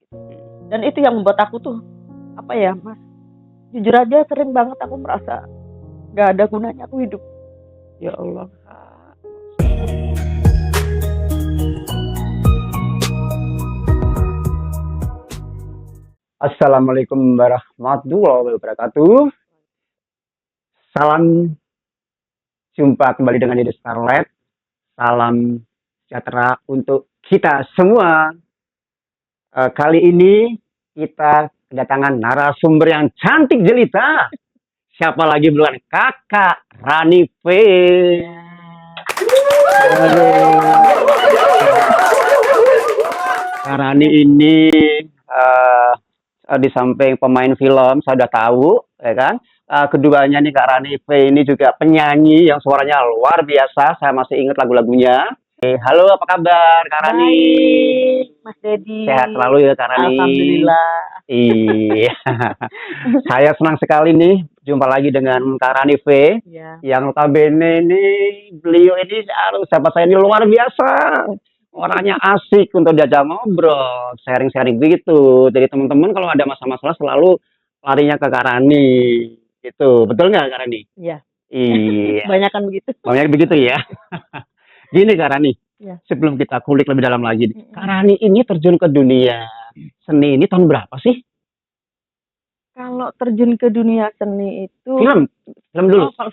Dan itu yang membuat aku tuh apa ya, Mas? Jujur aja sering banget aku merasa nggak ada gunanya aku hidup. Ya Allah. Assalamualaikum warahmatullahi wabarakatuh. Salam jumpa kembali dengan Yudi Starlet. Salam sejahtera untuk kita semua. Kali ini kita kedatangan narasumber yang cantik jelita. Siapa lagi bukan Kakak Rani V. Kak Rani ini di samping pemain film, saya sudah tahu, ya kan? Keduanya nih Kak Rani V ini juga penyanyi yang suaranya luar biasa. Saya masih ingat lagu-lagunya. Halo, apa kabar Kak Rani? Baik, Mas Dedi. Sehat selalu ya Kak Rani. Alhamdulillah. Iya. Saya senang sekali nih jumpa lagi dengan Kak Rani V. Ya. Yang notabene ini beliau ini sahabat saya ini luar biasa. Orangnya asik untuk diajak ngobrol, sharing-sharing begitu. Jadi teman-teman kalau ada masalah-masalah selalu larinya ke Kak Rani. Gitu. Betul nggak Kak Rani? Iya. Iya. Banyakan begitu. Banyak begitu ya. Gini Kak Rani, Ya. sebelum kita kulik lebih dalam lagi, Kak Rani ini terjun ke dunia seni ini tahun berapa sih? Kalau terjun ke dunia seni itu Film dulu. kalau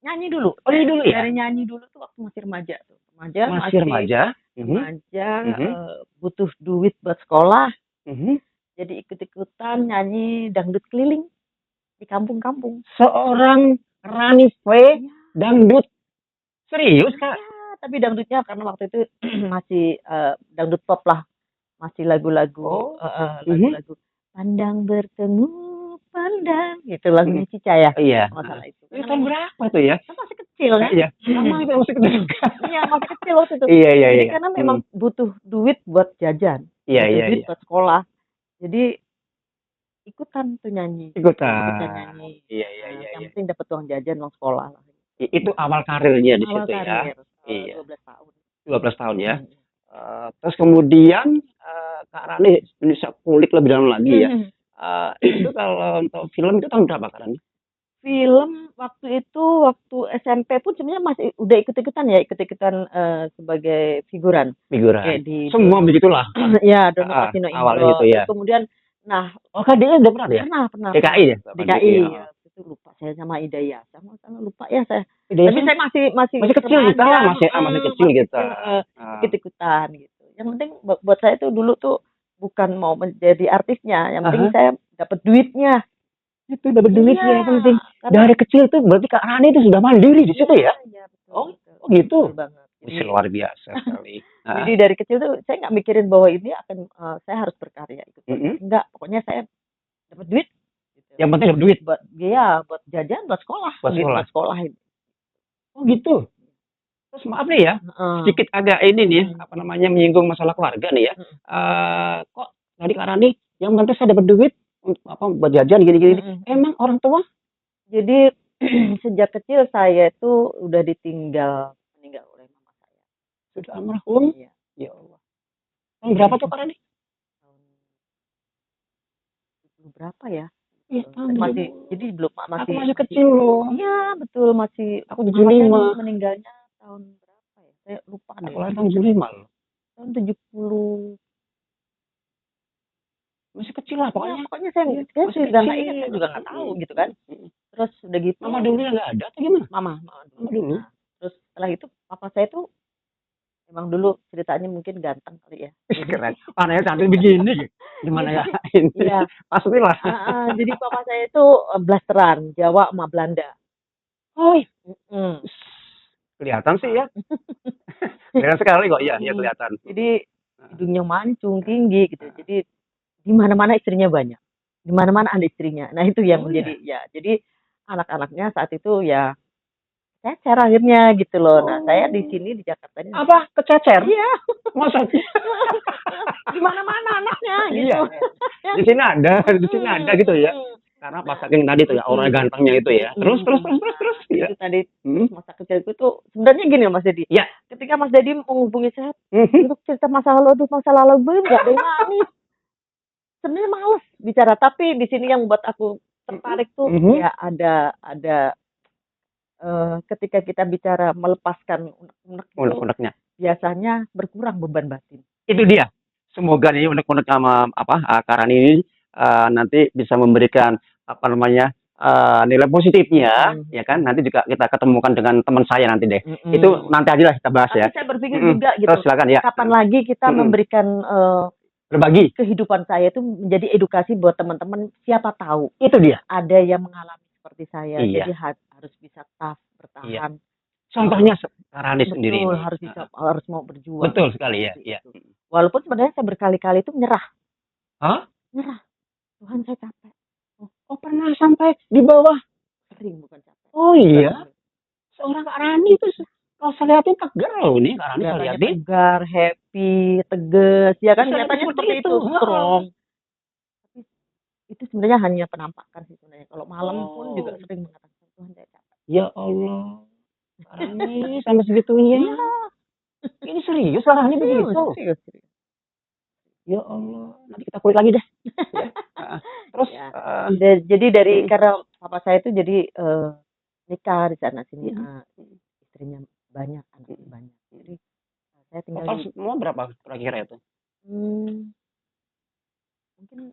nyanyi dulu. Oh, nyanyi dulu ya? Dari nyanyi dulu tuh waktu masih remaja tuh. Masih remaja. Butuh duit buat sekolah. Mhm. Jadi ikut-ikutan nyanyi dangdut keliling di kampung-kampung. Seorang Rani V dangdut. Serius Kak? Ya, tapi dangdutnya karena waktu itu masih dangdut pop lah. Masih lagu-lagu lagu-lagu pandang bertemu pandang gitu lagunya Cica ya. Iya. Masalah itu. Itu tahun berapa tuh ya? Kan masih kecil kan? Iya. Sama itu masih kecil. Iya, masih kecil waktu itu. Iya. Jadi karena memang butuh duit buat jajan. Iya. Duit buat sekolah. Jadi ikutan tuh nyanyi. Ikutan nyanyi. Iya. Yang penting dapat uang jajan, uang sekolah lah. Itu awal karirnya di situ karir, ya. 12 tahun. 12 tahun ya. Terus kemudian Kak Rani bisa kulik lebih dalam lagi ya. Itu kalau untuk film itu tahun berapa Kak Rani? Film waktu SMP pun sebenarnya masih udah ikut-ikutan sebagai figuran. Semua begitulah. Ya, Dono Kasino awalnya itu ya. Kemudian KDI udah pernah ya? Pernah. DKI ya? DKI. Ya. Itu lupa saya sama Hidayah. Sama lupa ya saya. Tapi saya masih kecil kita, masih kecil kita. Ikut-ikutan gitu. Yang penting buat saya tuh dulu tuh bukan mau menjadi artisnya, yang penting saya dapat duitnya. Itu dapat duitnya yang penting. Dari kecil tuh berarti Kak Rani itu sudah mandiri di situ ya? Iya, betul. Oh gitu. Betul banget. Jadi, luar biasa sekali. Jadi dari kecil tuh saya nggak mikirin bahwa ini akan saya harus berkarya gitu. Enggak, pokoknya saya dapat duit. Gitu. Yang penting dapat duit. Buat jajan, buat sekolah. Buat sekolah ini. Oh gitu. Terus maaf nih ya, sedikit agak ini nih, menyinggung masalah keluarga nih ya. Kok tadi Kak Rani yang penting saya dapat duit buat jajan gini-gini. Emang orang tua? Jadi sejak kecil saya itu udah meninggal oleh mama saya. Sudah almarhum? Iya. Ya Allah. Tahun berapa tuh Kak Rani? Tahun berapa ya? Iya, jadi belum aku masih kecil loh. Iya, betul masih. Aku 75. Meninggalnya tahun berapa ya? Saya lupa deh. Aku lahir tahun 75 loh. Tahun 70. Masih kecil lah pokoknya. Pokoknya saya juga nggak ingat, saya juga nggak tahu gitu kan. Terus udah gitu. Mama dulu nggak ada atau gimana? Mama dulu. Nah, terus setelah itu papa saya tuh emang dulu ceritanya mungkin ganteng kali ya. Keren. Panahnya cantik begini. Gimana ya? Iya. Pastilah. Jadi papa saya itu blasteran Jawa sama Belanda. Oh. Kelihatan sih ya. Kelihatan sekali kok. Iya, kelihatan. Jadi hidungnya mancung tinggi gitu. Jadi di mana-mana istrinya banyak. Di mana-mana ada istrinya. Nah, itu yang menjadi ya. Jadi anak-anaknya saat itu ya kececer akhirnya gitu loh. Nah, saya di sini di Jakarta ini. Apa? Kececer? Iya. Masa? Di mana-mana anaknya gitu. Iya. Di sini ada gitu ya. Karena pas saking tadi tuh ya, orang gantengnya itu ya. Terus. Itu tadi masa kecil itu tuh sebenarnya gini Mas Dedi. Ya. Ketika Mas Dedi menghubungi saya untuk cerita masa lalu belum nggak ada yang nangis. sebenarnya males bicara, tapi di sini yang buat aku tertarik tuh Mhm. ya ada ketika kita bicara melepaskan unek-unek itu Unek-uneknya. biasanya berkurang beban batin. Itu dia. Semoga nih unek-unek sama Kak Rani ini nanti bisa memberikan apa namanya nilai positifnya, Mhm, ya kan? Nanti juga kita ketemukan dengan teman saya nanti deh. Itu mhm. nanti aja lah kita bahas ya. Tapi saya berpikir Mm-mm. juga Terus gitu, silakan ya. kapan lagi kita Mm-mm. memberikan Berbagi. kehidupan saya itu menjadi edukasi buat teman-teman, siapa tahu Itu dia. ada yang mengalami seperti saya, Iya. jadi harus bisa tough, Iya. bertahan. Contohnya Kak Rani sendiri Betul, ini. harus bisa, harus mau berjuang Betul sekali ya. seperti Iya. itu. Walaupun sebenarnya saya berkali-kali itu nyerah, Hah? Tuhan saya capek. Oh pernah sampai di bawah? Sering, bukan capek. Oh iya. Sering. Seorang Kak Rani itu kalau saya lihatin tegar loh nih Kak Rani saya Kelihatannya lihatin. tegar, happy, tegas, ya kan Saya lihat kelihatannya seperti seperti itu. itu, strong. Tapi itu sebenarnya hanya penampakan sih sebenarnya. Kalau malam pun juga Oh. sering mengatakan Tuhan saya capek. Ya Allah. Kak Rani sampai segitunya. Iya, Ini serius Kak Rani serius, begitu. serius. Ya Allah. Nanti kita kulik lagi deh. Ya. Terus Ya. Jadi dari karena papa saya itu jadi nikah di sana sini, istrinya banyak, anaknya banyak. Jadi saya tinggal total di semua berapa kira-kira itu?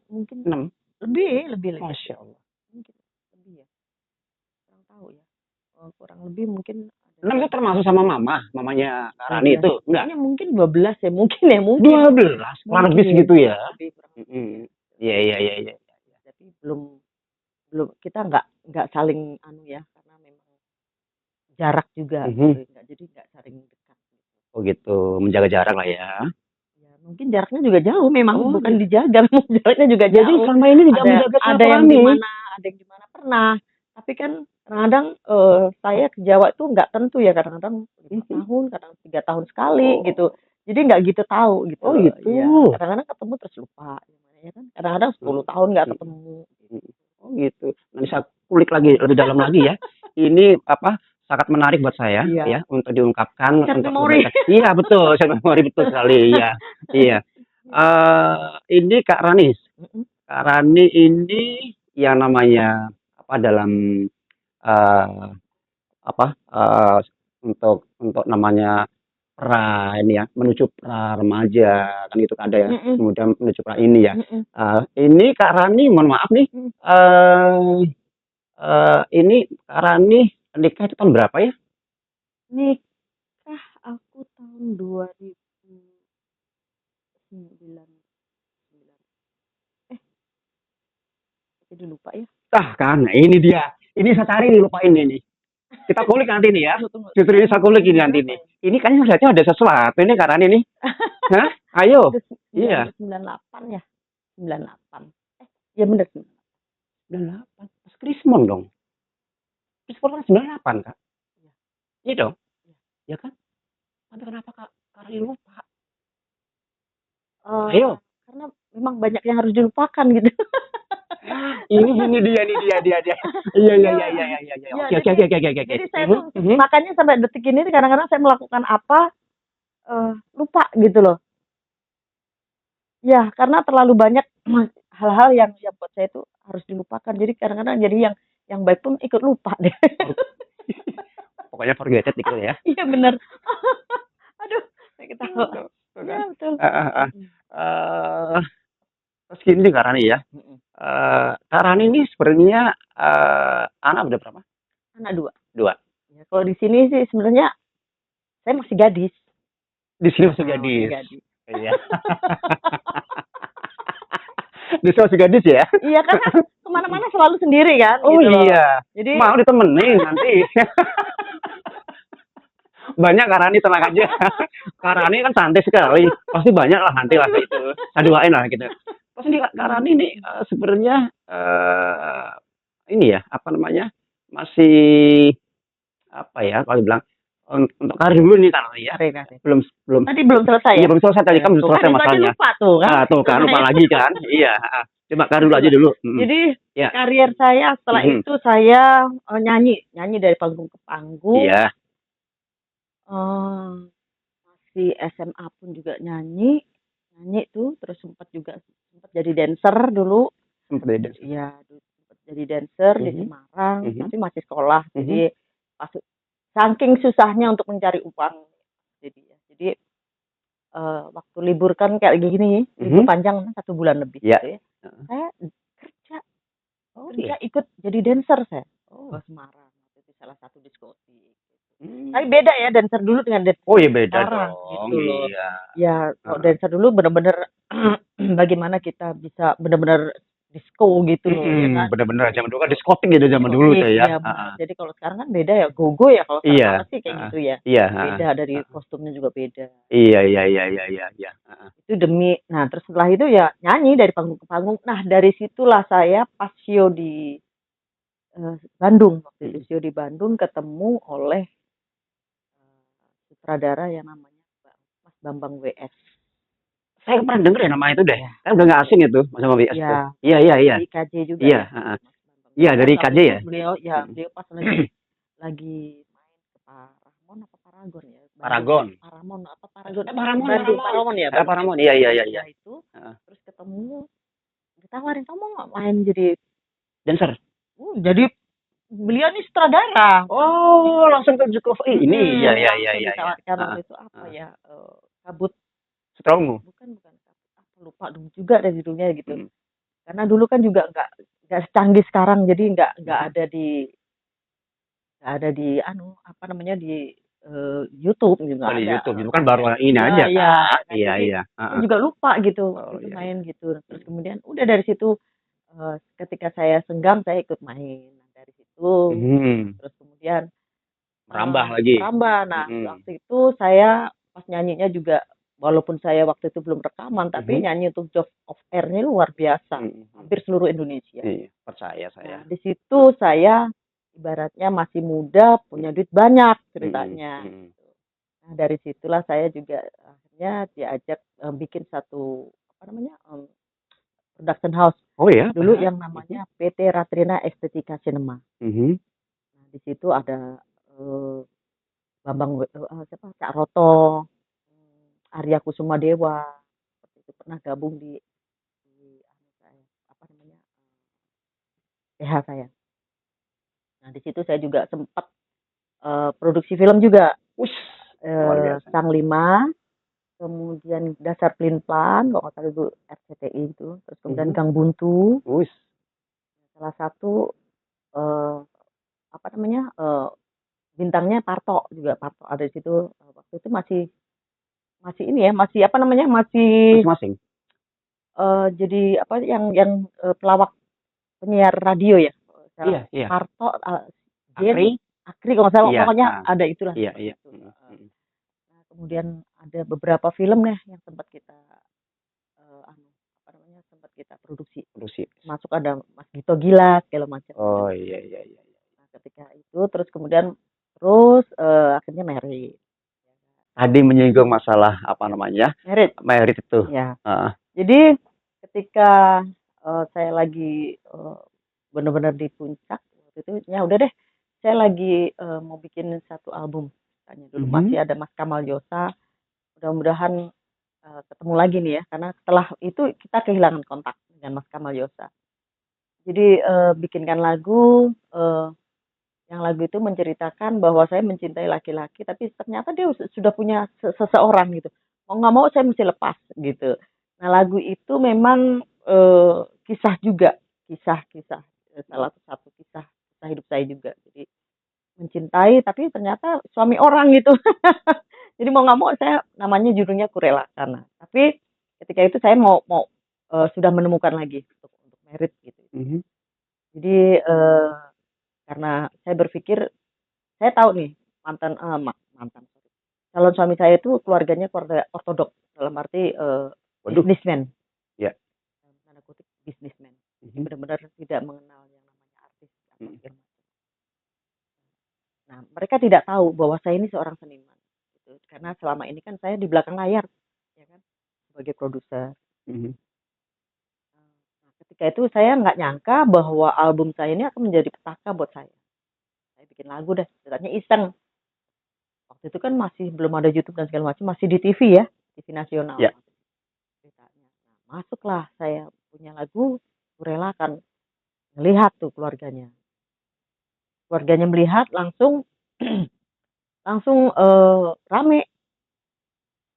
mungkin 6. lebih Masya Allah. mungkin lebih ya, kurang tahu ya. Kurang lebih mungkin 6 itu termasuk sama mamanya Kak Rani 12. itu? Enggak. Kayaknya mungkin 12 ya, mungkin 12. Kurang lebih segitu ya. kurang lebih. Iya. Tapi belum kita nggak saling anu ya, karena memang jarak juga gitu, jadi nggak saling dekat. Oh gitu, menjaga jarak lah ya. Ya mungkin jaraknya juga jauh, memang Oh, bukan dijaga, memang jaraknya juga jadi jauh. selama ini tidak menjaga Ada yang silaturahmi. di mana, ada yang di mana pernah. Tapi kan kadang-kadang saya ke Jawa itu nggak tentu ya, kadang-kadang 5 tahun, kadang 3 tahun sekali gitu. Jadi nggak gitu tahu gitu. Oh gitu. Ya, kadang-kadang ketemu terus lupa, ya kan? Kadang-kadang 10 tahun nggak ketemu. Oh gitu. Nanti saya kulik lagi lebih dalam lagi ya. Ini sangat menarik buat saya ya untuk diungkapkan Share untuk memori. Iya betul, share memori betul sekali. Iya. Ini Kak Rani. Kak Rani ini yang namanya dalam untuk namanya ini ya, menuju pra remaja kan itu ada ya, kemudian menuju pra ini ya. Ini Kak Rani, mohon maaf nih, ini Kak Rani nikah itu tahun berapa ya? Nikah aku tahun 2009. Jadi lupa ya. Kan ini dia. Ini saya cari nih, lupain ini. Kita kulik nanti nih ya. Justru ini saya kulik ini nanti nih. Ini kayaknya lihatnya ada sesuatu ini Kak Rani nih. Hah? Ayo. Iya. 98 ya. 98. Ya benar. 98. Pas Krismon dong. Krismon kan 98 Kak. Iya dong. Ya kan? Tapi kenapa Kak Rani lupa? Ayo. Karena memang banyak yang harus dilupakan gitu. ini dia. Iya. Oke. Jadi saya tuh makanya sampai detik ini kadang-kadang saya melakukan apa lupa gitu loh. Ya, karena terlalu banyak hal-hal yang buat saya itu harus dilupakan. Jadi kadang-kadang jadi yang baik pun ikut lupa deh. Pokoknya forgetted gitu ya. Iya benar. Aduh, saya ketawa. Iya betul. Terus gini Kak Rani ya. Kak Rani ini sebenarnya anak udah berapa? Anak 2. 2. Ya, kalau di sini sih sebenarnya saya masih gadis. Di sini masih gadis. Iya. Di sini masih gadis ya? Iya, karena kemana-mana selalu sendiri kan. Oh gitu iya. Jadi mau ditemenin nanti. Banyak Kak Rani, tenang aja. Kak Rani kan santai sekali. Pasti banyak lah nanti lah itu. Saya doain lah gitu. Pasti Kak Rani ini sebenarnya ini ya, masih kalau dibilang untuk karir dulu nih Kak Rani ya. Belum. Tadi belum selesai ya? Iya, belum selesai tadi kan belum selesai masalahnya. Lupa tuh kan. Tuh kan lupa lagi kan. Iya, coba karir dulu aja dulu. Jadi karier saya setelah itu saya nyanyi dari panggung ke panggung. Iya. Masih SMA pun juga nyanyi tuh, terus sempat jadi jadi dancer dulu. Sempat ada. Iya, sempat jadi dancer di Semarang, tapi masih sekolah. Jadi pas saking susahnya untuk mencari uang, jadi waktu libur kan kayak gini, libur panjang 1 bulan lebih Iya. gitu ya. Saya kerja iya. ikut jadi dancer saya Oh. ke Semarang. Itu salah satu diskotik. Tapi beda ya dancer dulu dengan dancer Oh iya beda sekarang dong. gitu loh. Iya. Ya, kalau dancer dulu bener-bener bagaimana kita bisa bener-bener disco gitu loh, ya kan? Bener-bener zaman dulu kan diskotik gitu zaman dulu Diskotik, teh ya. iya benar. Jadi kalau sekarang kan beda ya, go-go ya kalau sekarang Iya. pasti kayak gitu ya. Iya. Beda dari kostumnya juga beda. Iya. Itu nah terus setelah itu ya nyanyi dari panggung ke panggung. Nah dari situlah saya pas show di Bandung, waktu itu show di Bandung ketemu oleh sutradara yang namanya Mas Bambang WS. Saya pernah denger ya nama itu deh. Kan udah nggak asing itu Mas Bambang WS tuh. Iya. Dari KJ juga Iya, ya. iya dari KJ ya. Beliau pas lagi main ke Paramon apa Paragon ya? Paragon. Paramon apa Paragon? Paramon ya. Paramon. Iya. Ya itu. Terus ketemu ditawarin kamu nggak main jadi dancer. Jadi beliau nih sutradara. Oh, langsung ke ini. Iya. Ditawarkan waktu itu apa ya? Kabut Stromo. Bukan lupa juga dari judulnya gitu. Karena dulu kan juga nggak secanggih sekarang, jadi nggak ada di apa namanya di YouTube juga di ada. YouTube itu kan baru ini aja kan. Iya. Saya juga lupa gitu main gitu. Terus kemudian udah dari situ ketika saya senggang saya ikut main dari situ. Terus kemudian merambah lagi. Nah waktu itu saya pas nyanyinya juga walaupun saya waktu itu belum rekaman, tapi nyanyi untuk Job of Air-nya luar biasa, hampir seluruh Indonesia. Iya, percaya saya. Nah, di situ saya ibaratnya masih muda, punya duit banyak ceritanya. Nah, dari situlah saya juga akhirnya diajak bikin satu production house. Oh ya? Dulu yang namanya PT Ratrina Estetika Cinema. Nah, di situ ada Bambang Cak Roto, Arya Kusuma Dewa, itu pernah gabung di PH saya. Nah di situ saya juga sempat produksi film juga. Sang 5, kemudian Dasar Pelin Plan, kalau nggak salah itu RCTI itu, terus kemudian Gang Buntu. Salah satu bintangnya Parto juga, Parto ada di situ. Waktu itu masih ini ya, masih masing-masing. Jadi yang pelawak penyiar radio ya. Iya. Parto, Akri kalau nggak salah, pokoknya ada itulah. Iya. Nah, kemudian ada beberapa film yang sempat kita produksi. Masuk ada Mas Gito Gila segala macam. Oh iya. Nah, ketika itu terus kemudian akhirnya married. Tadi menyinggung masalah married itu. Ya. Jadi ketika saya lagi benar-benar di puncak waktu itu, ya udah deh, saya lagi mau bikin satu album. Dulu masih ada Mas Kamal Yosa. Mudah-mudahan ketemu lagi nih ya, karena setelah itu kita kehilangan kontak dengan Mas Kamal Yosa. Jadi bikinkan lagu. Yang lagu itu menceritakan bahwa saya mencintai laki-laki, tapi ternyata dia sudah punya seseorang gitu. Mau nggak mau saya mesti lepas gitu. Nah lagu itu memang kisah juga, kisah salah satu kisah hidup saya juga. Jadi mencintai tapi ternyata suami orang gitu. Jadi mau nggak mau saya namanya judulnya Kurelakan. Tapi ketika itu saya mau sudah menemukan lagi untuk married gitu. Jadi karena saya berpikir, saya tahu nih mantan calon suami saya itu keluarganya keluarga ortodoks, dalam arti businessman. Iya. Tanda kutip businessman. Benar-benar tidak mengenal yang namanya artis. Nah, mereka tidak tahu bahwa saya ini seorang seniman. Gitu. Karena selama ini kan saya di belakang layar, ya kan, sebagai produser. Ketika itu saya nggak nyangka bahwa album saya ini akan menjadi petaka buat saya. Saya bikin lagu deh, ceritanya iseng. Waktu itu kan masih belum ada YouTube dan segala macam, masih di TV ya, TV nasional. Yeah. Ceritanya. Nah, masuklah saya punya lagu, aku relakan. Melihat tuh keluarganya. Keluarganya melihat langsung langsung rame.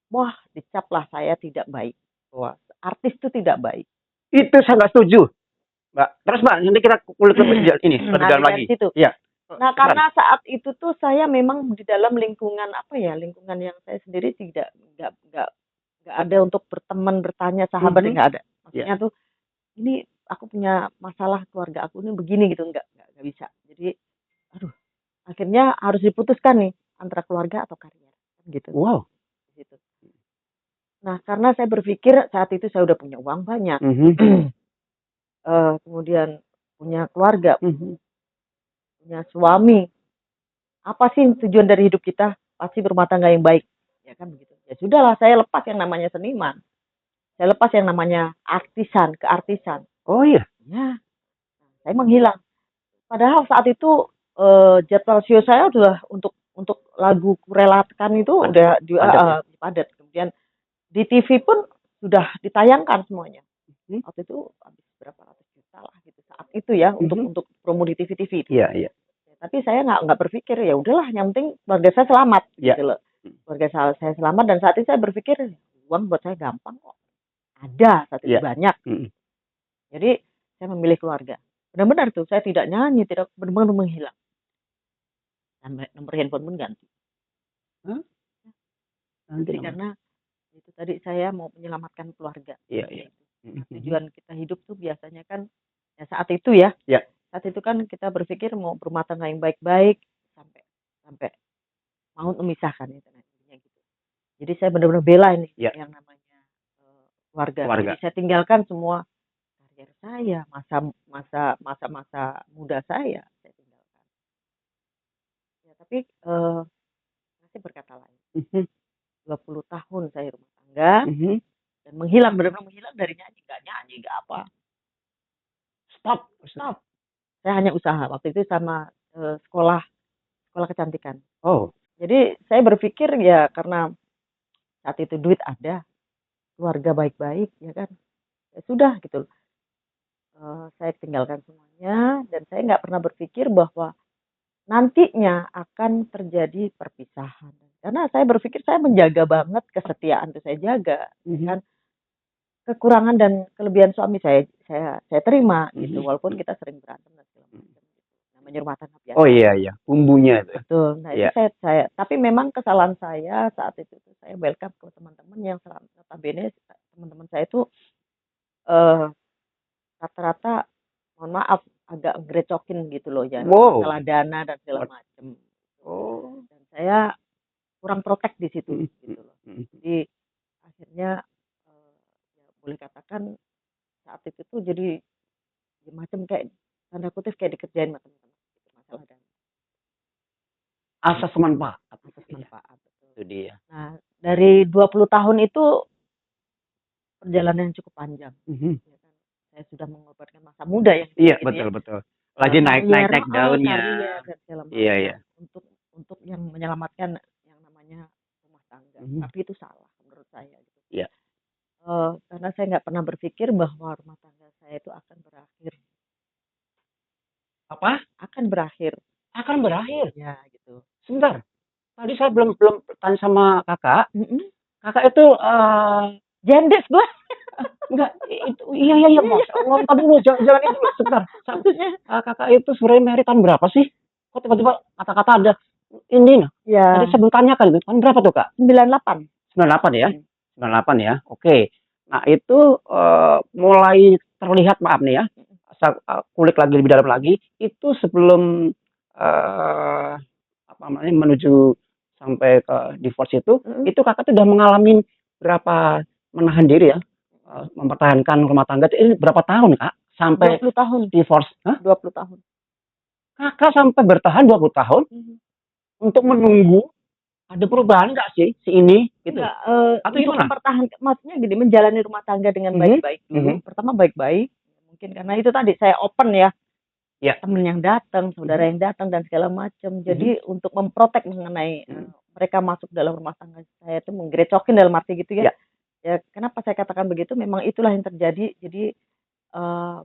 Wah, dicaplah saya tidak baik. Wah, artis itu tidak baik. Itu saya nggak setuju, Mbak. Terus Mbak, nanti kita kulik lebih ini lebih Nah, dalam dari lagi. situ. Iya. Nah, Silakan. karena saat itu tuh saya memang di dalam lingkungan apa ya, lingkungan yang saya sendiri nggak ada untuk berteman, bertanya, sahabat, nggak ada. Iya. Maksudnya tuh ini aku punya masalah keluarga aku ini begini gitu, nggak bisa. Jadi, aduh, akhirnya harus diputuskan nih antara keluarga atau karier, kan gitu. Wow. Gitu. Nah, karena saya berpikir saat itu saya udah punya uang banyak, kemudian punya keluarga, punya suami. Apa sih tujuan dari hidup kita? Pasti berumah tangga yang baik, ya kan begitu. Ya sudahlah, saya lepas yang namanya seniman, saya lepas yang namanya keartisan. Oh iya. Ya, saya menghilang. Padahal saat itu jadwal show saya udah untuk lagu Kurelakan itu udah padat. Kemudian di TV pun sudah ditayangkan semuanya. Waktu itu habis berapa ratus juta lah gitu saat itu ya untuk promo di TV-TV itu. Iya, iya. Ya, tapi saya nggak berpikir ya udahlah, yang penting keluarga saya selamat Iya. gitu loh. Keluarga saya selamat, dan saat itu saya berpikir uang buat saya gampang kok. Ada saat itu banyak. Jadi saya memilih keluarga. Benar-benar tuh saya tidak nyanyi, tidak benar-benar menghilang. Dan nomor handphone pun ganti. Jadi karena itu tadi saya mau menyelamatkan keluarga. Iya, iya. Nah, tujuan kita hidup tuh biasanya kan ya saat itu ya. Iya. Saat itu kan kita berpikir mau berumah tangga yang baik-baik sampai mau memisahkan itu nantinya gitu. Jadi saya benar-benar bela ini yang namanya keluarga. Jadi saya tinggalkan semua karier saya, masa muda saya tinggalkan. Ya, tapi masih berkata lain. 20 tahun saya rumah tangga dan menghilang, benar-benar menghilang dari nyanyi, nggak apa. Stop. Saya hanya usaha waktu itu sama sekolah kecantikan. Oh. Jadi saya berpikir ya karena saat itu duit ada, keluarga baik-baik, ya kan, ya sudah gitu. Saya tinggalkan semuanya dan saya nggak pernah berpikir bahwa nantinya akan terjadi perpisahan. Karena saya berpikir saya menjaga banget kesetiaan itu, saya jaga, kan. Kekurangan dan kelebihan suami saya terima gitu, walaupun kita sering berantem dan segala macam. Namanya rumah tangga biasa. Oh iya, bumbunya itu. Betul. Nah, itu saya tapi memang kesalahan saya saat itu saya welcome ke teman-teman yang notabene teman-teman saya itu rata-rata mohon maaf agak ngerecokin gitu loh ya, masalah dana dan segala macam. Dan saya kurang protek di situ gitu loh. Jadi akhirnya ya boleh katakan saat itu tuh jadi ya macam kayak tanda kutip kayak dikerjain sama teman-teman gitu, masalah dana. Asas manfaat. Betul. Itu dia. Nah, dari 20 tahun itu perjalanan yang cukup panjang. Ya kan? Saya sudah mengorbankan masa muda ya. Iya, betul. Lagi naik daunnya. Iya. Untuk yang menyelamatkan yang namanya rumah tangga. Tapi itu salah menurut saya. Gitu. Iya. Karena saya nggak pernah berpikir bahwa rumah tangga saya itu akan berakhir. Apa? Akan berakhir. Ya, gitu. Sebentar. Tadi saya belum tanya sama kakak. Kakak itu jendes gue. Enggak, itu iya Mas. Ngomong dulu, jangan itu sebentar. Maksudnya kakak itu sebenarnya married tahun berapa sih? Kok tiba-tiba kata-kata ada ini nah. Ya. Tadi saya belum tanyakan itu. Tahun berapa tuh, Kak? 98. 98 ya? 98 ya. Oke. Nah, itu mulai terlihat, maaf nih ya. Saya kulik lagi lebih dalam lagi, itu sebelum apa namanya menuju sampai ke divorce itu kakak tuh udah mengalami berapa menahan diri ya, mempertahankan rumah tangga itu. Ini berapa tahun, Kak? Sampai 20 tahun. Divorce? Hah? 20 tahun. Kakak sampai bertahan 20 tahun untuk menunggu ada perubahan nggak sih si ini gitu? Atau gimana? Mempertahankan, maksudnya gini, menjalani rumah tangga dengan baik-baik dulu. Pertama baik-baik, mungkin karena itu tadi saya open ya. Temen yang datang, saudara yang datang dan segala macam. Jadi untuk memprotek mengenai mereka masuk dalam rumah tangga saya itu menggerecokin dalam arti gitu ya. Ya kenapa saya katakan begitu? Memang itulah yang terjadi. Jadi eee,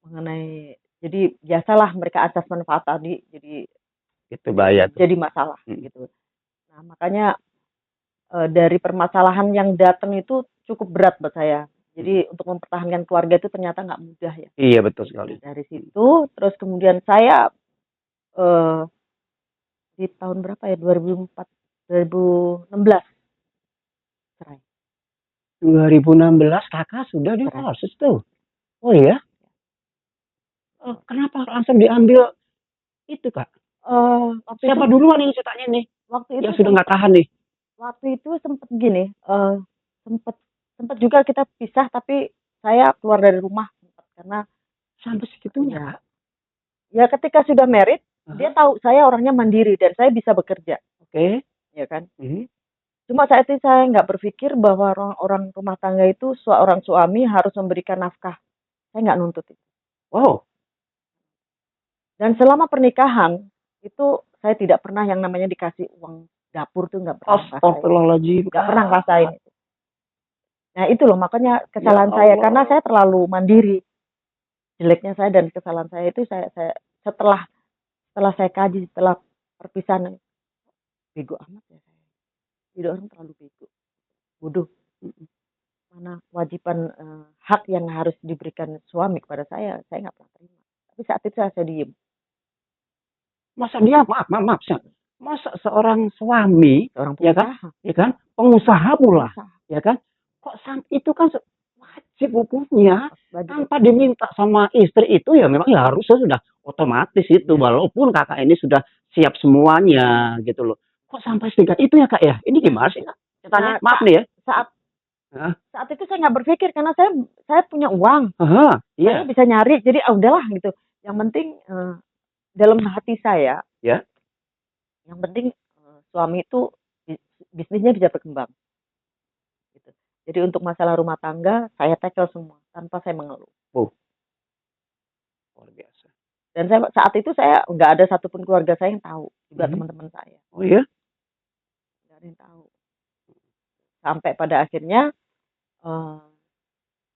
mengenai jadi biasalah mereka asas manfaat tadi Itu bahaya tuh. jadi masalah Hmm. gitu. Nah, makanya dari permasalahan yang datang itu cukup berat buat saya. Jadi untuk mempertahankan keluarga itu ternyata nggak mudah ya. Iya betul Nah, sekali. dari situ terus kemudian saya di tahun berapa ya 2016 cerai. 2016 kakak sudah Cerai. diproses tuh. Oh iya? Kenapa langsung diambil itu kak? Waktu Siapa itu duluan ini ceritanya nih? waktu itu Yang sudah nggak tahan nih? waktu itu sempet gini, sempet sempet juga kita pisah tapi saya keluar dari rumah sempet, karena Sampai segitunya ya kak? ya ketika sudah married dia tahu saya orangnya mandiri dan saya bisa bekerja, Oke. ya kan. Mhm. Cuma saat itu saya nggak berpikir bahwa orang rumah tangga itu seorang suami harus memberikan nafkah. Saya nggak nuntut itu. Wow. Dan selama pernikahan itu saya tidak pernah yang namanya dikasih uang dapur tuh nggak pernah ngerasain. Astagfirullahaladzim. Nggak pernah ngerasain itu. Nah itu loh makanya Ya kesalahan saya karena Allah. saya terlalu mandiri. Jeleknya saya dan kesalahan saya itu saya setelah saya kaji setelah perpisahan bego amat ya saya. Jadi orang terlalu bego, bodoh. Mana kewajiban hak yang harus diberikan suami kepada saya nggak pernah terima. Tapi saat itu saya diem. Masa dia maaf, masa seorang suami, Seorang ya kan, pengusaha. ya kan, pengusaha pula, Pengusaha. ya kan, kok itu kan wajib hukumnya Wajib. tanpa diminta sama istri itu ya memang ya harusnya sudah otomatis itu, Ya. walaupun kakak ini sudah siap semuanya gitu loh. Kok sampai setingkat itu ya kak ya? Ini gimana sih kak? Ceritanya, Nah, maaf nih ya. saat itu saya nggak berpikir karena saya punya uang. Iya. Saya bisa nyari jadi udahlah gitu. Yang penting dalam hati saya, Ya. yang penting suami itu bisnisnya bisa berkembang. Gitu. Jadi untuk masalah rumah tangga saya tackle semua tanpa saya mengeluh. Luar biasa. Dan saat itu saya nggak ada satupun keluarga saya yang tahu, juga teman-teman saya. Oh iya? Nggak ada yang tahu. Sampai pada akhirnya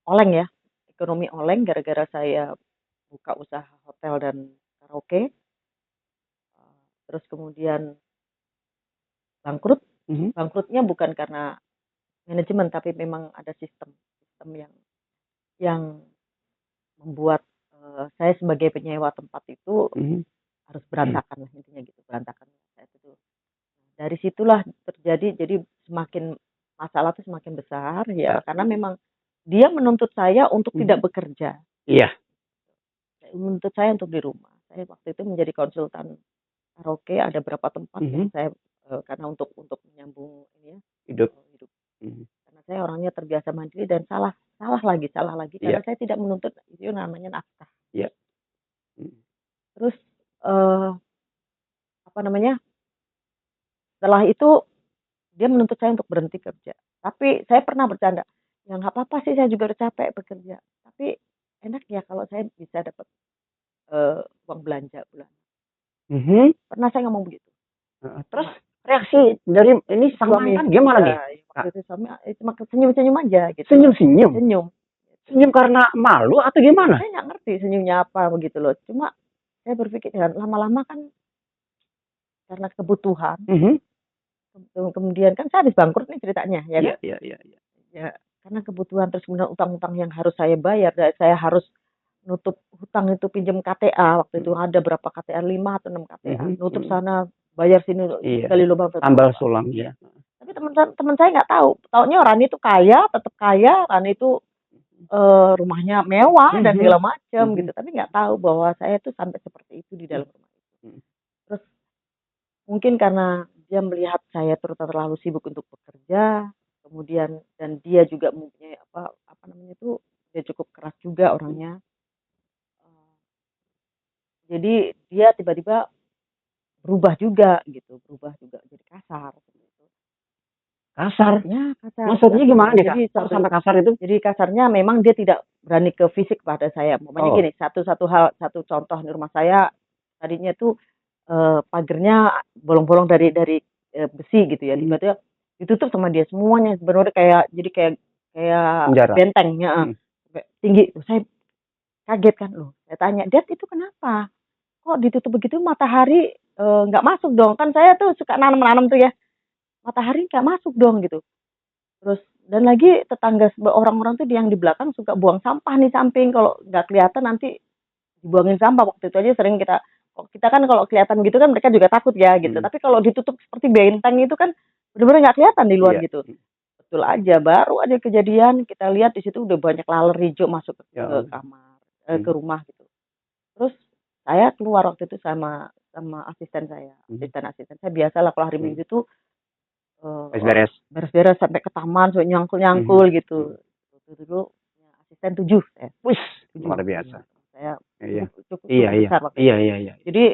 oleng ya, ekonomi oleng gara-gara saya buka usaha hotel dan karaoke. Terus kemudian bangkrut. Bangkrutnya bukan karena manajemen tapi memang ada sistem yang membuat saya sebagai penyewa tempat itu harus berantakan lah intinya gitu, berantakan. Dari situlah terjadi, jadi semakin masalah itu semakin besar ya karena memang dia menuntut saya untuk tidak bekerja. Iya. Menuntut saya untuk di rumah. Saya waktu itu menjadi konsultan karaoke ada berapa tempat yang saya karena untuk menyambung ini ya Hidup. Karena saya orangnya terbiasa mandiri dan salah lagi karena saya tidak menuntut itu namanya nafkah. Iya. Terus setelah itu dia menuntut saya untuk berhenti kerja. Tapi saya pernah bercanda, ya nggak apa-apa sih saya juga udah capek bekerja. Tapi enak ya kalau saya bisa dapat uang belanja bulan. Pernah saya ngomong begitu. Terus reaksi dari ini sang mantan gimana nih? Waktu itu suami cuma senyum-senyum aja gitu. Senyum karena malu atau gimana? Saya nggak ngerti senyumnya apa begitu loh. Cuma saya berpikir ya lama-lama kan karena kebutuhan. Kemudian kan saya habis bangkrut nih ceritanya ya kan? Iya. Ya karena kebutuhan terus kemudian utang-utang yang harus saya bayar dan saya harus nutup hutang itu pinjam KTA waktu itu ada berapa KTA 5 atau 6 KTA nutup sana bayar sini sekali lubang tambal sulam ya. Tapi teman saya nggak tahu, taunya Rani itu kaya, tetap kaya, Rani itu rumahnya mewah dan segala macam gitu, tapi nggak tahu bahwa saya tuh sampai seperti itu di dalam rumah itu. Terus mungkin karena dia melihat saya terlalu sibuk untuk bekerja, kemudian dan dia juga mempunyai dia cukup keras juga orangnya. Jadi dia tiba-tiba berubah juga jadi kasar. Kasar? Ya, kasar. Maksudnya gimana nih kak? Jadi sampai kasar itu? Jadi kasarnya memang dia tidak berani ke fisik pada saya. Pokoknya gini, satu contoh di rumah saya tadinya tuh pagernya bolong-bolong dari besi gitu ya, tiba-tiba ditutup sama dia semuanya, benar kayak benteng ya, tinggi. Saya kaget kan, loh saya tanya, "Dad itu kenapa? Kok ditutup begitu matahari nggak masuk dong?" Kan saya tuh suka nanam-nanam tuh ya, matahari nggak masuk dong gitu. Terus dan lagi tetangga orang-orang tuh yang di belakang suka buang sampah nih samping, kalau nggak kelihatan nanti dibuangin sampah. Waktu itu aja sering kita kan kalau kelihatan gitu kan mereka juga takut ya gitu. Tapi kalau ditutup seperti benteng itu kan bener-bener nggak kelihatan di luar Iya. gitu. Betul aja, baru ada kejadian kita lihat di situ udah banyak laler hijau masuk ke Ya Allah. kamar, ke rumah gitu. Terus saya keluar waktu itu sama asisten saya, asisten saya biasalah kalau hari Minggu itu Beres-beres. beres-beres sampai ke taman, sampai nyangkul-nyangkul gitu. Itu dulu asisten 7 saya. Wih, 7. luar biasa. Saya Iya. cukup Iya, iya. besar waktu Iya, itu. iya, iya. Jadi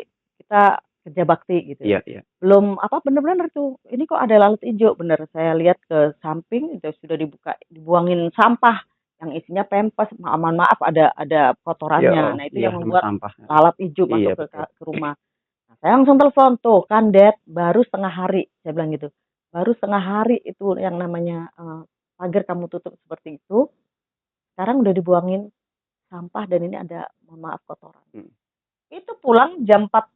kita kerja bakti gitu. Iya, iya. Belum bener-bener tuh, ini kok ada lalat hijau, bener. Saya lihat ke samping itu sudah dibuangin sampah yang isinya pempes, mohon maaf ada kotorannya. Nah, itu yang membuat sampah. lalat hijau Iya, masuk ke rumah. Nah, saya langsung telepon, "Tuh kan Dad, baru setengah hari," saya bilang gitu. "Baru setengah hari itu yang namanya pagar kamu tutup seperti itu, sekarang udah dibuangin sampah dan ini ada mohon maaf kotoran." Itu pulang jam 4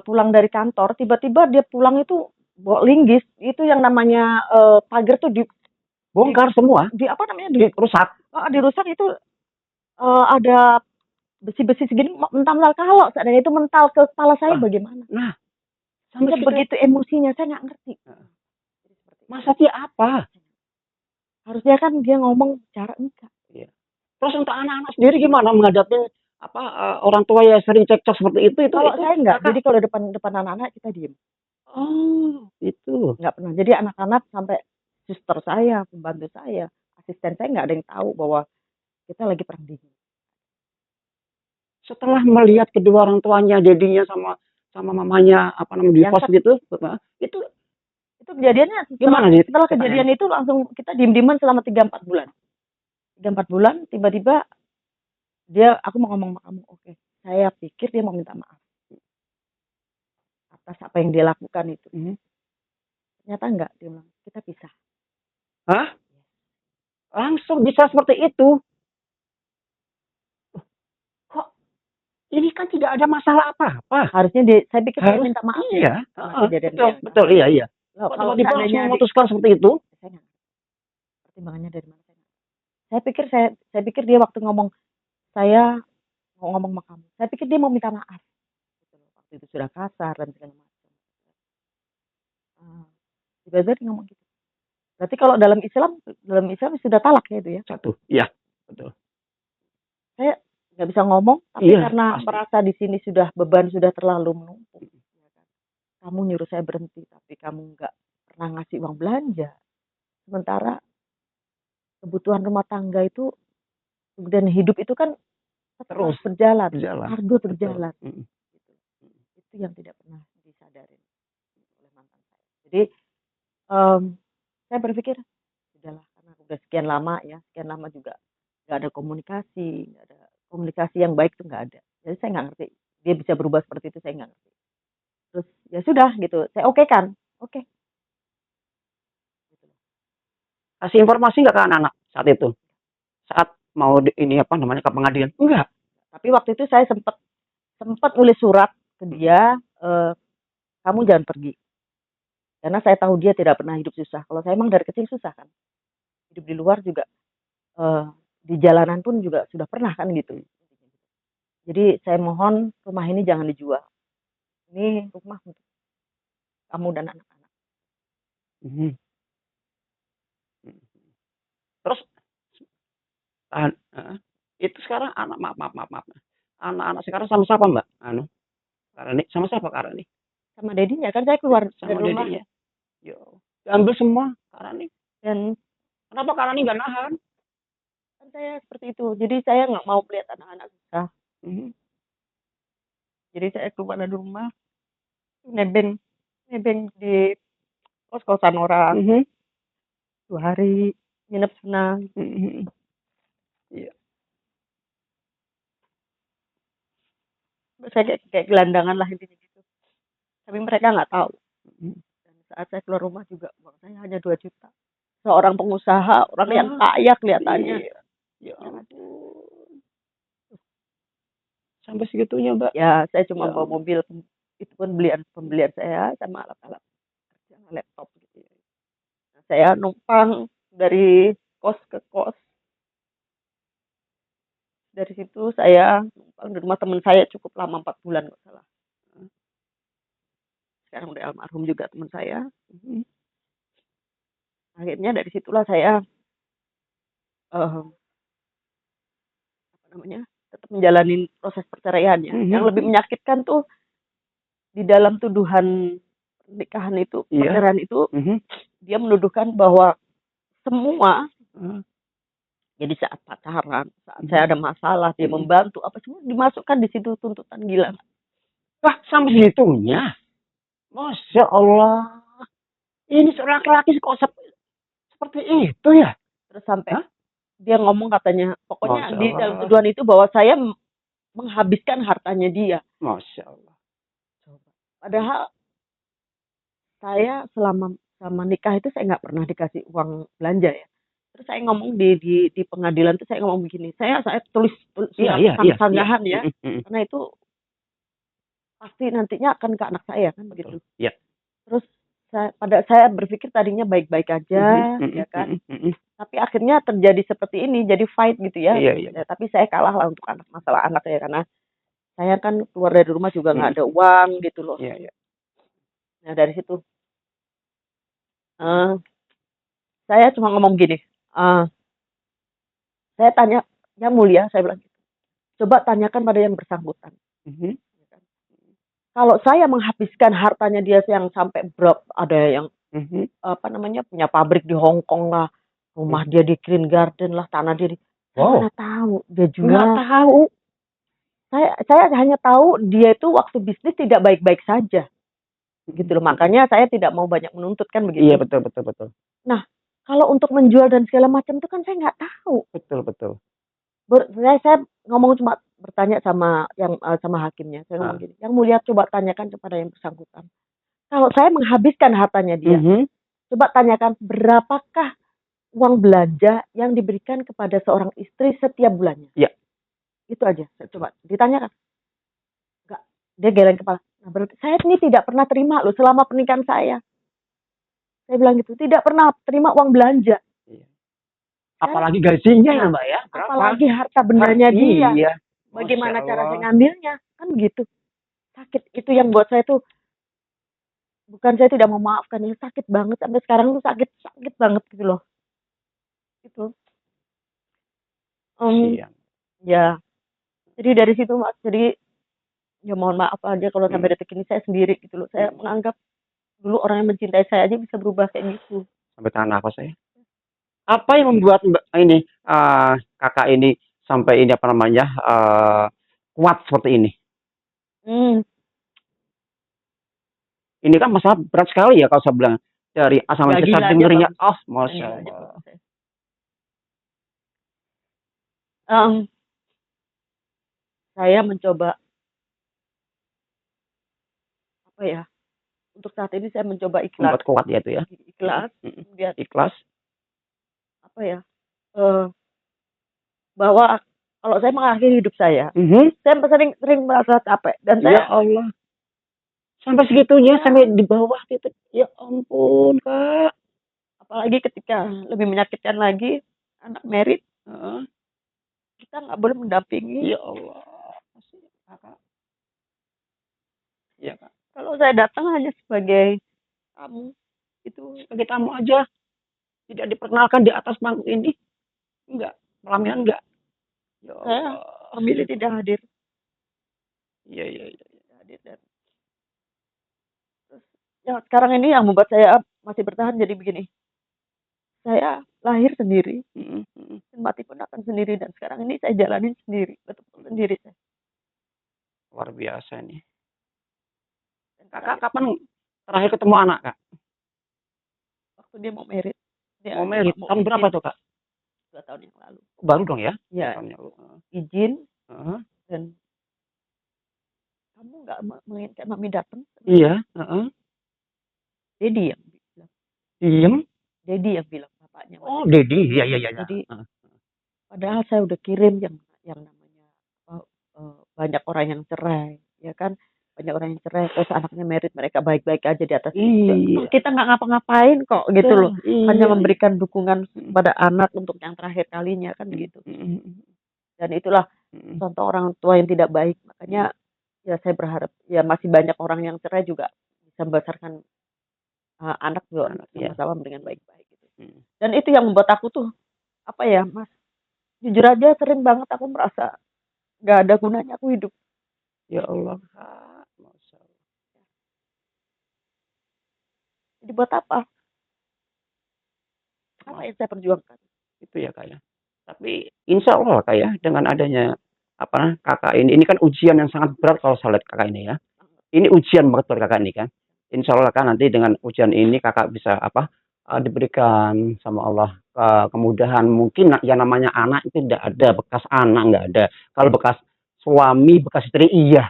pulang dari kantor, tiba-tiba dia pulang itu bawa linggis, itu yang namanya pagar tuh Bongkar semua, apa namanya rusak. dirusak itu ada besi-besi segini mental kalau seandainya itu mental ke kepala saya bagaimana? Nah, Sampai begitu emosinya saya nggak ngerti. Masa dia apa? Harusnya kan dia ngomong cara enggak. Iya. Terus untuk anak-anak sendiri gimana menghadapi orang tua yang sering cekcok seperti itu? Kalau saya enggak, jadi kalau depan anak-anak kita diem. Oh, itu. Nggak pernah. Jadi anak-anak sampai suster saya, pembantu saya, asisten saya nggak ada yang tahu bahwa kita lagi perang dingin. Setelah melihat kedua orang tuanya, dedinya sama mamanya di pos gitu, itu kejadiannya gimana setelah kejadian itu langsung kita diem-dieman selama 3-4 bulan. 3-4 bulan tiba-tiba aku mau ngomong sama kamu, oke. Saya pikir dia mau minta maaf atas apa yang dia lakukan itu. Ternyata enggak, dia bilang kita pisah. Hah? Langsung bisa seperti itu? Kok ini kan tidak ada masalah apa-apa? Harusnya saya pikir dia minta maaf. Iya, ya. betul, iya. Kalau tiba-tiba langsung memutuskan seperti itu? Saya nggak ngerti pertimbangannya dari mana. Saya pikir dia waktu ngomong saya mau ngomong sama kamu. Saya pikir dia mau minta maaf. Waktu itu sudah kasar dan segala macam. Tiba-tiba dia ngomong gitu. Berarti kalau dalam Islam sudah talak ya itu ya? Satu, iya, betul. Saya nggak bisa ngomong, tapi karena merasa di sini beban sudah terlalu menumpuk. Kamu nyuruh saya berhenti, tapi kamu nggak pernah ngasih uang belanja. Sementara kebutuhan rumah tangga itu dan hidup itu kan terus berjalan. Harga berjalan. Itu yang tidak pernah disadarin oleh mantan saya. Jadi saya berpikir sudahlah, karena udah sekian lama juga nggak ada komunikasi yang baik tuh nggak ada. Jadi saya nggak ngerti dia bisa berubah seperti itu, saya nggak ngerti. Terus ya sudah gitu, saya oke. Kasih informasi nggak ke anak-anak saat itu? Saat mau ke pengadilan? Enggak. Tapi waktu itu saya sempat nulis surat ke dia, kamu jangan pergi. Karena saya tahu dia tidak pernah hidup susah. Kalau saya emang dari kecil susah kan. Hidup di luar juga, di jalanan pun juga sudah pernah kan gitu. Jadi saya mohon rumah ini jangan dijual. Ini rumah untuk kamu dan anak-anak. Terus itu sekarang maaf. Anak-anak sekarang sama siapa Mbak? Karani sama siapa Karani? Sama dedinya kan saya keluar dari rumah. Dedinya. Yo, diambil semua Karani. Dan kenapa Karani nggak nahan? Kan saya seperti itu. Jadi saya nggak mau melihat anak-anak susah. Jadi saya keluar dari rumah, nebeng di kos-kosan orang. 2 hari nginep sana. Iya. Saya kayak gelandangan lah intinya gitu. Tapi mereka nggak tahu. Dan saat saya keluar rumah juga uang saya hanya 2 juta. Seorang pengusaha, orang yang kaya kelihatannya. Ya ampun. sampai segitunya, Mbak. Ya, saya cuma Ya bawa ampun. mobil, itu pun pembelian saya sama alat-alat kerja, laptop gitu ya. Nah, saya numpang dari kos ke kos. Dari situ saya numpang di rumah teman saya cukup lama 4 bulan nggak salah. Sekarang udah almarhum juga teman saya. Mhm. Akhirnya dari situlah saya eh, apa namanya tetap menjalani proses perceraiannya. Yang lebih Mhm. menyakitkan tuh di dalam tuduhan pernikahan itu, Iya. perceraian itu, Mhm. dia menuduhkan bahwa semua, Heeh. jadi saat pacaran, saat Mhm. saya ada masalah, dia Mhm. membantu, apa semua dimasukkan di situ tuntutan gila. Wah, sampai segitunya. Masya Allah. Ini seorang laki-laki kok seperti itu ya? Terus sampai Hah? dia ngomong katanya, pokoknya Masya di dalam Allah. tuduhan itu bahwa saya menghabiskan hartanya dia. Masya Allah. Padahal saya selama nikah itu saya nggak pernah dikasih uang belanja ya. Terus saya ngomong di pengadilan tuh saya ngomong begini, saya tulis Iya, surat iya, iya, iya. sanggahan ya, Mhm. Mhm. karena itu pasti nantinya akan ke anak saya kan Betul. begitu. Iya. Terus saya berpikir tadinya baik-baik aja Mhm. ya Mhm. kan, Mhm. Mhm. tapi akhirnya terjadi seperti ini, jadi fight gitu ya. Iya, iya. Ya, tapi saya kalah lah untuk masalah anak ya, karena saya kan keluar dari rumah juga nggak Mhm. ada uang gitu loh. Iya, iya. Nah dari situ eh, saya cuma ngomong gini, eh, saya tanya, yang mulia, saya bilang, coba tanyakan pada yang bersangkutan. Mhm. Kalau saya menghabiskan hartanya dia yang sampai berapa, ada yang Mhm. apa namanya punya pabrik di Hong Kong lah, rumah Mhm. dia di Green Garden lah, tanah dia di, saya Wow. mana tahu dia Nggak jual. tahu. Saya hanya tahu dia itu waktu bisnis tidak baik-baik saja, gitu Mhm. loh. Mhm. Makanya saya tidak mau banyak menuntut kan Iya, begitu. betul, betul, betul. Nah, kalau untuk menjual dan segala macam itu kan saya nggak tahu. Betul, betul. Saya ngomong cuma bertanya sama yang sama hakimnya. Saya ngomong Ah. gini, yang mulia coba tanyakan kepada yang bersangkutan. Kalau saya menghabiskan hartanya dia, Mhm. coba tanyakan berapakah uang belanja yang diberikan kepada seorang istri setiap bulannya. Iya. Itu aja. Saya coba ditanyakan. Enggak. Dia geleng kepala. Nah, berarti saya ini tidak pernah terima loh selama pernikahan saya. Saya bilang gitu, tidak pernah terima uang belanja. Iya. Saya, Apalagi gajinya ya, nah, Mbak ya? Berapa? apalagi harta bendanya dia. Iya. Masya Bagaimana cara Allah. saya ngambilnya? Kan gitu. Sakit. Itu yang buat saya tuh, bukan saya tidak mau maafkan, ya sakit banget. Sampai sekarang tuh sakit banget gitu loh. Itu. Siang. Ya. Jadi dari situ Mas, jadi ya mohon maaf aja kalau Mhm. sampai detik ini saya sendiri gitu loh. Saya Mhm. menganggap dulu orang yang mencintai saya aja bisa berubah kayak gitu. Sampai tahan nafas saya. Apa yang membuat Mbak ini kakak ini sampai ini apa namanya kuat seperti ini? Hmm, Ini kan masalah berat sekali ya kalau saya bilang dari A sampai Z saya gila-gilanya dengerinnya, bagus. oh masya Gila aja Allah. bagus saya. Em, saya mencoba apa ya? Untuk saat ini saya mencoba ikhlas, Membuat kuat ya itu ya. Mhm. ikhlas, Mhm. kemudian Ikhlas. apa ya? eh, bahwa kalau saya mengakhiri hidup saya Mhm. sering sering merasa capek dan Ya saya Allah. Sampai segitunya, ya sampai di bawah titik. Ya ampun, Kak. apalagi ketika lebih menyakitkan lagi anak merit, Heeh. kita nggak boleh mendampingi. Ya Allah. Kakak. Ya, Kak. Kalau saya datang hanya sebagai tamu, itu Sebagai tamu aja, tidak diperkenalkan di atas panggung ini. Enggak. Pelaminan enggak. Ya saya Allah. memilih tidak hadir. Iya, iya, iya. Tidak hadir dan terus yang sekarang ini yang membuat saya masih bertahan jadi begini. Saya lahir sendiri Mhm. Mhm. dan mati pun akan sendiri, dan sekarang ini saya jalanin sendiri, betul-betul sendiri saya. Luar biasa ini. Dan Kakak terakhir kapan terakhir ketemu anak, Kak? waktu dia mau merit, dia Mau cuma merit. mau Tahun berapa izin tuh, Kak? 2 tahun yang lalu. Baru dong ya? Ya, Tahun yang lalu. Heeh. izin Heeh. dan kamu nggak menginginkan mami datang? Iya. Heeh. Dedi yang bilang. Diem. Dedi yang bilang bapaknya waktu Oh, itu. Dedi. Iya, iya, iya. Jadi Heeh. padahal saya udah kirim yang namanya banyak orang yang cerai, ya kan? Banyak orang yang cerai, terus anaknya merit, mereka baik-baik aja di atas. Iya. Kita nggak ngapa-ngapain kok gitu loh. Hanya Iya. memberikan dukungan pada anak untuk yang terakhir kalinya kan gitu. Dan itulah contoh orang tua yang tidak baik. Makanya ya saya berharap ya masih banyak orang yang cerai juga bisa membesarkan anak juga Anak, ya. sama-sama dengan baik-baik gitu. Dan itu yang membuat aku tuh apa ya, Mas? Jujur aja sering banget aku merasa nggak ada gunanya aku hidup. Ya Allah, Kak. Masya Allah. Jadi buat apa? Apa yang saya perjuangkan? Itu ya, Kak ya. Tapi insya Allah, Kak ya, dengan adanya kakak ini kan ujian yang sangat berat kalau saya lihat kakak ini ya. Ini ujian banget buat kakak ini kan. Insya Allah kan nanti dengan ujian ini kakak bisa diberikan sama Allah kemudahan. Mungkin yang namanya anak itu tidak ada bekas anak, nggak ada. Kalau bekas suami, bekas istri iya.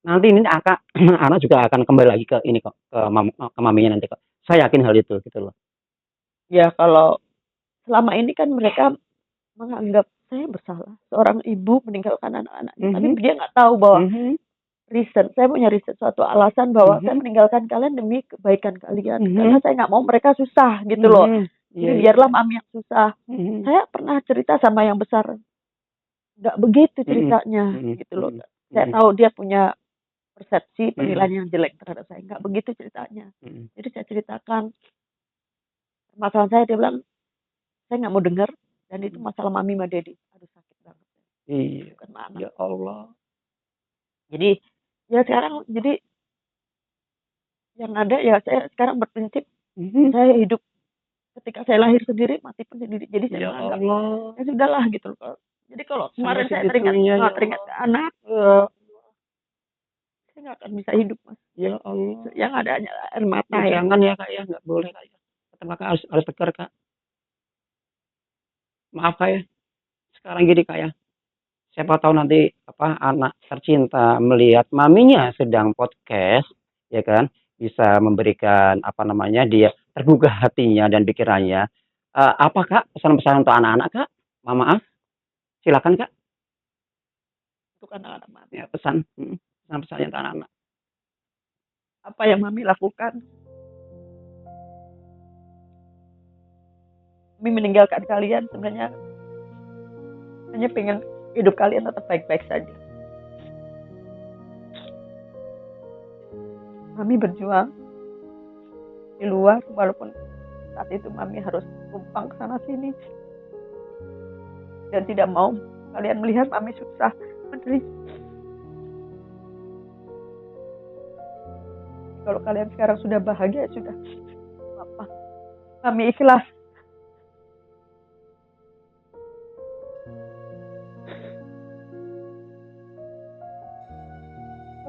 Nanti ini anak juga akan kembali lagi ke ini kok, ke maminya nanti kok. Saya yakin hal itu gitu loh. Ya kalau selama ini kan mereka menganggap saya bersalah, seorang ibu meninggalkan anak-anaknya, tapi dia nggak tahu bahwa saya punya suatu alasan bahwa saya meninggalkan kalian demi kebaikan kalian, karena saya nggak mau mereka susah gitu loh. Jadi biarlah mami yang susah. Saya pernah cerita sama yang besar, nggak begitu ceritanya gitu loh. Saya tahu dia punya persepsi penilaian yang jelek terhadap saya, nggak begitu ceritanya. Jadi saya ceritakan masalah saya, dia bilang saya nggak mau dengar, dan itu masalah mami sama dedi. Aduh sakit banget. Iya. Bukan anak. Ya Allah. Jadi ya sekarang jadi yang ada ya saya sekarang berprinsip saya hidup ketika saya lahir sendiri, mati pun sendiri. Jadi saya Ya menganggap Allah. ya sudahlah gitu loh. Jadi kalau kemarin saya segitunya, ya teringat ke anak, saya nggak akan bisa hidup, Mas. Ya Allah. Yang ada hanya air mata Ya, ya. jangan ya Kak ya, nggak boleh Kak ya. Kata Kakak harus tegar Kak. Maaf Kak ya. Sekarang gini Kak ya. Siapa tahu nanti anak tercinta melihat maminya sedang podcast, ya kan, bisa memberikan dia tergugah hatinya dan pikirannya. Apa Kak pesan-pesan untuk anak-anak Kak? Maaf, silakan Kak. Untuk anak-anak mami. Ya, pesan-pesannya untuk anak-anak. Apa yang mami lakukan? Mami meninggalkan kalian sebenarnya hanya pengen hidup kalian tetap baik-baik saja. Mami berjuang di luar, walaupun saat itu mami harus tumpang ke sana sini dan tidak mau kalian melihat mami susah menderita. Kalau kalian sekarang sudah bahagia, sudah apa? Mami ikhlas.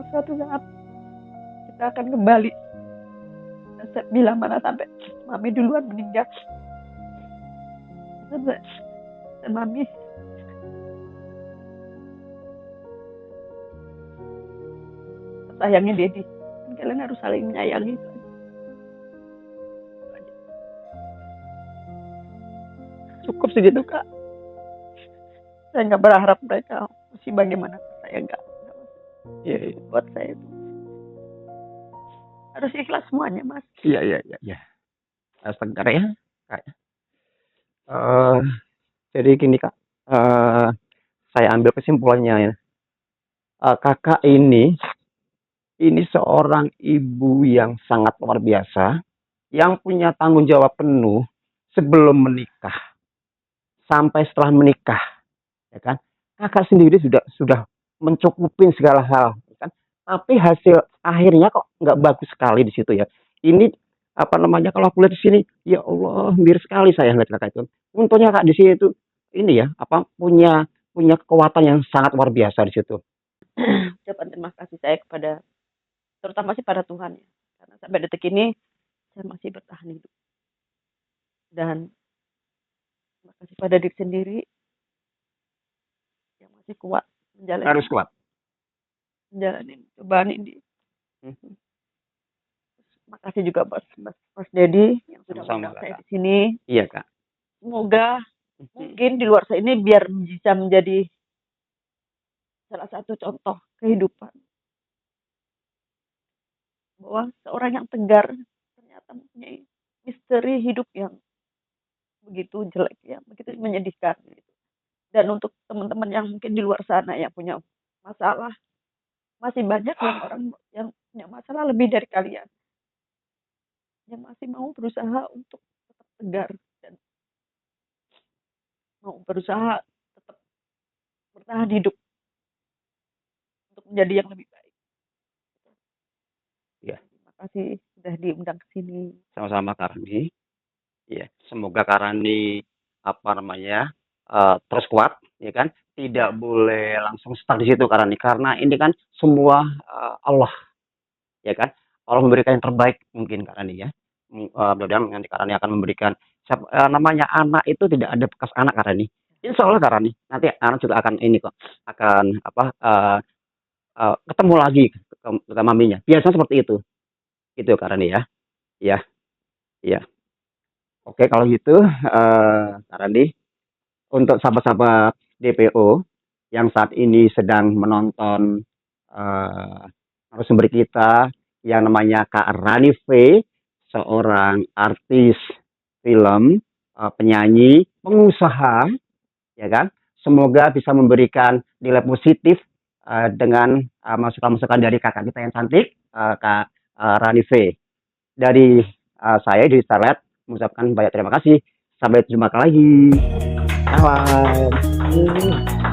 Suatu saat kita akan kembali. Dan saya bilang mana sampai mami duluan meninggal. Dan mami sayangnya Dedi. Kalian harus saling menyayangi. Cukup segitu Kak. Saya nggak berharap mereka masih bagaimana. Saya nggak. Iya. Buat saya itu harus ikhlas semuanya Mas. Iya. Harus tegar ya Kak. Jadi gini Kak, saya ambil kesimpulannya ya. Kakak ini seorang ibu yang sangat luar biasa, yang punya tanggung jawab penuh sebelum menikah sampai setelah menikah, ya kan? Kakak sendiri sudah mencukupin segala hal, ya kan? Tapi hasil akhirnya kok nggak bagus sekali di situ ya. Ini kalau aku lihat di sini, ya Allah, miris sekali saya lihat kakak itu. Untungnya kak di sini itu ini ya punya kekuatan yang sangat luar biasa di situ. Ucapan terima kasih saya kepada, terutama sih pada Tuhan ya, karena sampai detik ini saya masih bertahan hidup. Dan terima kasih pada diri sendiri yang masih kuat menjalani. Harus kuat. Menjalani cobaan ini. Makasih juga Mas Dedi yang sudah mengundang saya di sini. Iya Kak. Semoga mungkin di luar sana ini biar bisa menjadi salah satu contoh kehidupan bahwa seorang yang tegar ternyata mempunyai misteri hidup yang begitu jelek ya, begitu menyedihkan gitu. Dan untuk teman-teman yang mungkin di luar sana yang punya masalah, masih banyak yang orang yang punya masalah lebih dari kalian, yang masih mau berusaha untuk tetap tegar dan mau berusaha tetap bertahan hidup untuk menjadi yang lebih baik. Ya, Terima kasih sudah diundang ke sini. sama-sama Karani. Ya, semoga Karani apa namanya terus kuat, ya kan? Tidak boleh langsung stuck di situ Karani, karena ini kan semua Allah, ya kan? Allah memberikan yang terbaik mungkin Karani ya. Mudah-mudahan nanti Karani akan memberikan namanya anak itu tidak ada bekas anak Karani. Insya Allah Karani nanti anak juga akan ini kok akan apa ketemu lagi ke maminya. Biasanya seperti itu Karani ya. Ya, ya. Oke kalau gitu Karani, untuk sahabat-sahabat DPO yang saat ini sedang menonton narasumber kita yang namanya Kak Rani V, seorang artis film, penyanyi, pengusaha, ya kan? Semoga bisa memberikan nilai positif dengan masukan-masukan dari kakak kita yang cantik, Kak Rani V. Dari saya di Starlet mengucapkan banyak terima kasih. Sampai jumpa lagi. Salam.